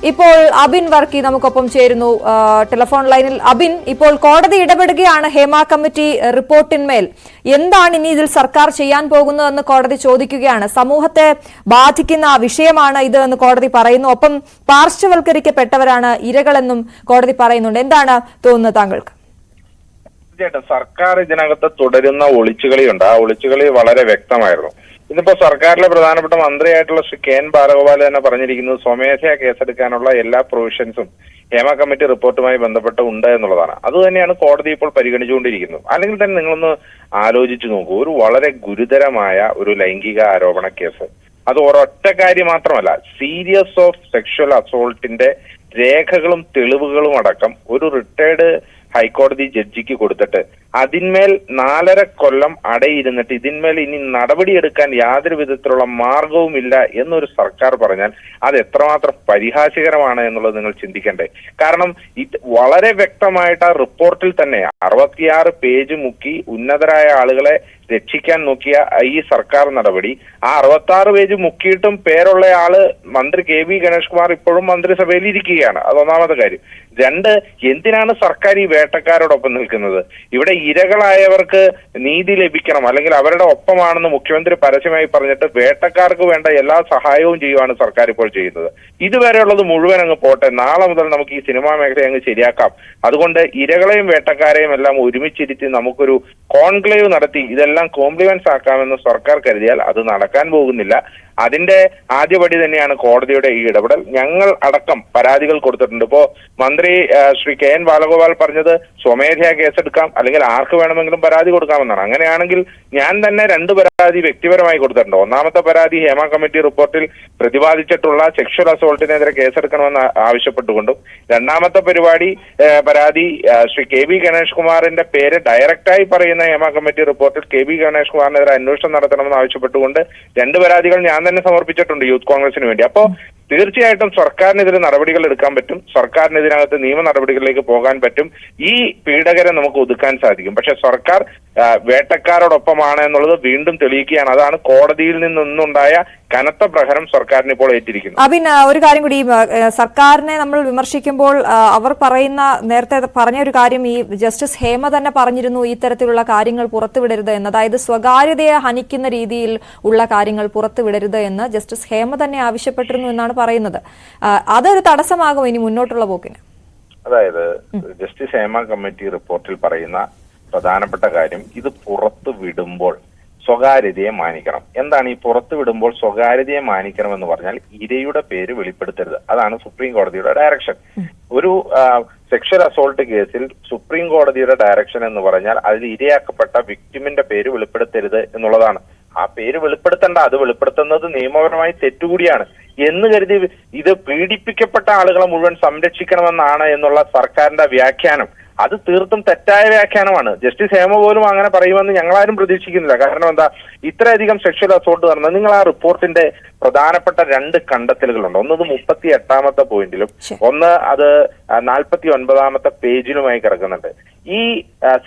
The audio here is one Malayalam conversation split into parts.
ഇപ്പോൾ അബിൻ വർക്കി നമുക്കൊപ്പം ചേരുന്നു ടെലിഫോൺ ലൈനിൽ. അബിൻ, ഇപ്പോൾ കോടതി ഇടപെടുകയാണ് ഹേമ കമ്മിറ്റി റിപ്പോർട്ടിന്മേൽ. എന്താണ് ഇനി ഇതിൽ സർക്കാർ ചെയ്യാൻ പോകുന്നതെന്ന് കോടതി ചോദിക്കുകയാണ്. സമൂഹത്തെ ബാധിക്കുന്ന വിഷയമാണ് ഇത് എന്ന് കോടതി പറയുന്നു. ഒപ്പം പാർശ്വവൽക്കരിക്കപ്പെട്ടവരാണ് ഇരകളെന്നും കോടതി പറയുന്നുണ്ട്. എന്താണ് തോന്നുന്നത് താങ്കൾക്ക്? സർക്കാർ ഇതിനകത്ത് തുടരുന്ന ഒളിച്ചുകളിയുണ്ട്. ആ ഒളിച്ചുകളി വളരെ വ്യക്തമായിരുന്നു. ഇന്നിപ്പോ സർക്കാരിലെ പ്രധാനപ്പെട്ട മന്ത്രിയായിട്ടുള്ള ശ്രീ കെ എൻ ബാലഗോപാൽ തന്നെ പറഞ്ഞിരിക്കുന്നത് സ്വമേധയാ കേസെടുക്കാനുള്ള എല്ലാ പ്രൊവിഷൻസും ഹേമ കമ്മിറ്റി റിപ്പോർട്ടുമായി ബന്ധപ്പെട്ട് ഉണ്ട് എന്നുള്ളതാണ്. അതുതന്നെയാണ് കോടതി ഇപ്പോൾ പരിഗണിച്ചുകൊണ്ടിരിക്കുന്നത്. അല്ലെങ്കിൽ തന്നെ നിങ്ങളൊന്ന് ആലോചിച്ചു നോക്കൂ, ഒരു വളരെ ഗുരുതരമായ ഒരു ലൈംഗിക ആരോപണ കേസ്, അത് ഒരൊറ്റ കാര്യം മാത്രമല്ല, സീരിയസ് ഓഫ് സെക്ഷൽ അസോൾട്ടിന്റെ രേഖകളും തെളിവുകളും അടക്കം ഒരു റിട്ടയർഡ് ഹൈക്കോടതി ജഡ്ജിക്ക് കൊടുത്തിട്ട് അതിന്മേൽ 4.5 കൊല്ലം അടയിരുന്നിട്ട് ഇതിന്മേൽ ഇനി നടപടിയെടുക്കാൻ യാതൊരു വിധത്തിലുള്ള മാർഗവുമില്ല എന്നൊരു സർക്കാർ പറഞ്ഞാൽ അത് എത്രമാത്രം പരിഹാസ്യകരമാണ് എന്നുള്ളത് നിങ്ങൾ ചിന്തിക്കണ്ടേ. കാരണം ഇത് വളരെ വ്യക്തമായിട്ട് ആ റിപ്പോർട്ടിൽ തന്നെ 66 പേജ് മുക്കി ഉന്നതരായ ആളുകളെ രക്ഷിക്കാൻ നോക്കിയ ഈ സർക്കാർ നടപടി, ആ 66 പേജ് മുക്കിയിട്ടും പേരുള്ള ആള് മന്ത്രി കെ വി ഗണേഷ് കുമാർ ഇപ്പോഴും മന്ത്രിസഭയിൽ ഇരിക്കുകയാണ്. അത് ഒന്നാമത്തെ കാര്യം. 2, എന്തിനാണ് സർക്കാർ ഈ വേട്ടക്കാരോടൊപ്പം നിൽക്കുന്നത്? ഇവിടെ ഇരകളായവർക്ക് നീതി ലഭിക്കണം, അല്ലെങ്കിൽ അവരുടെ ഒപ്പമാണെന്ന് മുഖ്യമന്ത്രി പരസ്യമായി പറഞ്ഞിട്ട് വേട്ടക്കാർക്ക് വേണ്ട എല്ലാ സഹായവും ചെയ്യുവാണ് സർക്കാർ ഇപ്പോൾ ചെയ്യുന്നത്. ഇതുവരെയുള്ളത് മുഴുവൻ അങ്ങ് പോട്ടെ, നാളെ മുതൽ നമുക്ക് ഈ സിനിമാ മേഖലയെ അങ്ങ് ശരിയാക്കാം. അതുകൊണ്ട് ഇരകളെയും വേട്ടക്കാരെയും എല്ലാം ഒരുമിച്ചിരുത്തി നമുക്കൊരു കോൺക്ലേവ് നടത്തി ഇതെല്ലാം കോംപ്ലിമെന്റ്സ് ആക്കാമെന്ന് സർക്കാർ കരുതിയാൽ അത് നടക്കാൻ പോകുന്നില്ല. അതിന്റെ ആദ്യപടി തന്നെയാണ് കോടതിയുടെ ഈ ഇടപെടൽ. ഞങ്ങൾ അടക്കം പരാതികൾ കൊടുത്തിട്ടുണ്ട്. ഇപ്പോ മന്ത്രി ശ്രീ കെ എൻ ബാലഗോപാൽ പറഞ്ഞത് സ്വമേധയാ കേസെടുക്കാം, അല്ലെങ്കിൽ ആർക്ക് വേണമെങ്കിലും പരാതി കൊടുക്കാമെന്നാണ്. അങ്ങനെയാണെങ്കിൽ ഞാൻ തന്നെ 2 പരാതി വ്യക്തിപരമായി കൊടുത്തിട്ടുണ്ട്. ഒന്നാമത്തെ പരാതി ഹേമ കമ്മിറ്റി റിപ്പോർട്ടിൽ പ്രതിപാദിച്ചിട്ടുള്ള സെക്ഷൽ അസോൾട്ടിനെതിരെ കേസെടുക്കണമെന്ന് ആവശ്യപ്പെട്ടുകൊണ്ടും, രണ്ടാമത്തെ പരാതി ശ്രീ കെ വി ഗണേഷ് കുമാറിന്റെ പേര് ഡയറക്റ്റായി പറയുന്ന ഹേമ കമ്മിറ്റി റിപ്പോർട്ടിൽ കെ വി ഗണേഷ് കുമാറിനെതിരെ അന്വേഷണം നടത്തണമെന്ന് ആവശ്യപ്പെട്ടുകൊണ്ട് 2 പരാതികൾ ഞാൻ തന്നെ സമർപ്പിച്ചിട്ടുണ്ട് യൂത്ത് കോൺഗ്രസിന് വേണ്ടി. അപ്പോ തീർച്ചയായിട്ടും സർക്കാരിനെതിരെ നടപടികൾ എടുക്കാൻ പറ്റും, സർക്കാരിന് ഇതിനകത്ത് നിയമ നടപടികളിലേക്ക് പോകാൻ പറ്റും. ഈ പീഡകരെ നമുക്ക് ഒതുക്കാൻ സാധിക്കും. പക്ഷെ സർക്കാർ വേട്ടക്കാരോടൊപ്പമാണ് എന്നുള്ളത് വീണ്ടും തെളിയിക്കുകയാണ്. അതാണ് കോടതിയിൽ നിന്നുണ്ടായ കനത്ത പ്രഹരം സർക്കാരിന് ഇപ്പോൾ ഏറ്റിരിക്കുന്നു. അബിൻ, ഒരു കാര്യം കൂടി, സർക്കാരിനെ നമ്മൾ വിമർശിക്കുമ്പോൾ അവർ നേരത്തെ പറഞ്ഞ ഒരു കാര്യം, ഈ ജസ്റ്റിസ് ഹേമ തന്നെ പറഞ്ഞിരുന്നു ഇത്തരത്തിലുള്ള കാര്യങ്ങൾ പുറത്തുവിടരുത് എന്ന്. അതായത് സ്വകാര്യതയെ ഹനിക്കുന്ന രീതിയിൽ ഉള്ള കാര്യങ്ങൾ പുറത്തുവിടരുത് എന്ന് ജസ്റ്റിസ് ഹേമ തന്നെ ആവശ്യപ്പെട്ടിരുന്നു എന്നാണ് പറയുന്നത്. അതൊരു തടസ്സമാകും ഇനി മുന്നോട്ടുള്ള പോക്കിന്? അതായത് ജസ്റ്റിസ് ഹേമ കമ്മിറ്റി റിപ്പോർട്ടിൽ പറയുന്ന പ്രധാനപ്പെട്ട കാര്യം, ഇത് പുറത്തു വിടുമ്പോൾ സ്വകാര്യതയെ മാനിക്കണം. എന്താണ് ഈ പുറത്തു വിടുമ്പോൾ സ്വകാര്യതയെ മാനിക്കണം എന്ന് പറഞ്ഞാൽ ഇരയുടെ പേര് വെളിപ്പെടുത്തരുത്. അതാണ് സുപ്രീം കോടതിയുടെ ഡയറക്ഷൻ. ഒരു സെക്ഷൽ അസോൾട്ട് കേസിൽ സുപ്രീം കോടതിയുടെ ഡയറക്ഷൻ എന്ന് പറഞ്ഞാൽ അതിൽ ഇരയാക്കപ്പെട്ട വിക്ടിമിന്റെ പേര് വെളിപ്പെടുത്തരുത് എന്നുള്ളതാണ്. ആ പേര് വെളിപ്പെടുത്തേണ്ട, അത് വെളിപ്പെടുത്തുന്നത് നിയമപരമായി തെറ്റുകൂടിയാണ് എന്ന് കരുതി ഇത് പീഡിപ്പിക്കപ്പെട്ട ആളുകളെ മുഴുവൻ സംരക്ഷിക്കണമെന്നാണ് എന്നുള്ള സർക്കാരിന്റെ വ്യാഖ്യാനം, അത് തീർത്തും തെറ്റായ വ്യാഖ്യാനമാണ്. ജസ്റ്റിസ് ഹേമ പോലും അങ്ങനെ പറയുമെന്ന് ഞങ്ങളാരും പ്രതീക്ഷിക്കുന്നില്ല. കാരണം എന്താ, ഇത്രയധികം സെക്ഷൽ അസോൾട്ട് നടന്നത്, നിങ്ങൾ ആ റിപ്പോർട്ടിന്റെ പ്രധാനപ്പെട്ട 2 കണ്ടെത്തലുകളുണ്ട്. ഒന്നത് 38ാമത്തെ പോയിന്റിലും ഒന്ന് അത് 49ാമത്തെ പേജിലുമായി കിടക്കുന്നുണ്ട്. ഈ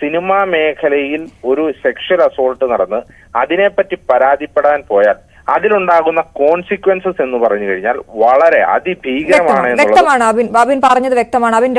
സിനിമാ മേഖലയിൽ ഒരു സെക്ഷൽ അസോൾട്ട് നടന്ന് അതിനെപ്പറ്റി പരാതിപ്പെടാൻ പോയാൽ അതിലുണ്ടാകുന്ന കോൺസിക്വൻസസ് എന്ന് പറഞ്ഞു കഴിഞ്ഞാൽ വളരെ അതിഭീകരമാണ് എന്നുള്ളത്. വ്യക്തമാണ് അബിൻ പറഞ്ഞത് വ്യക്തമാണ്. അബിൻ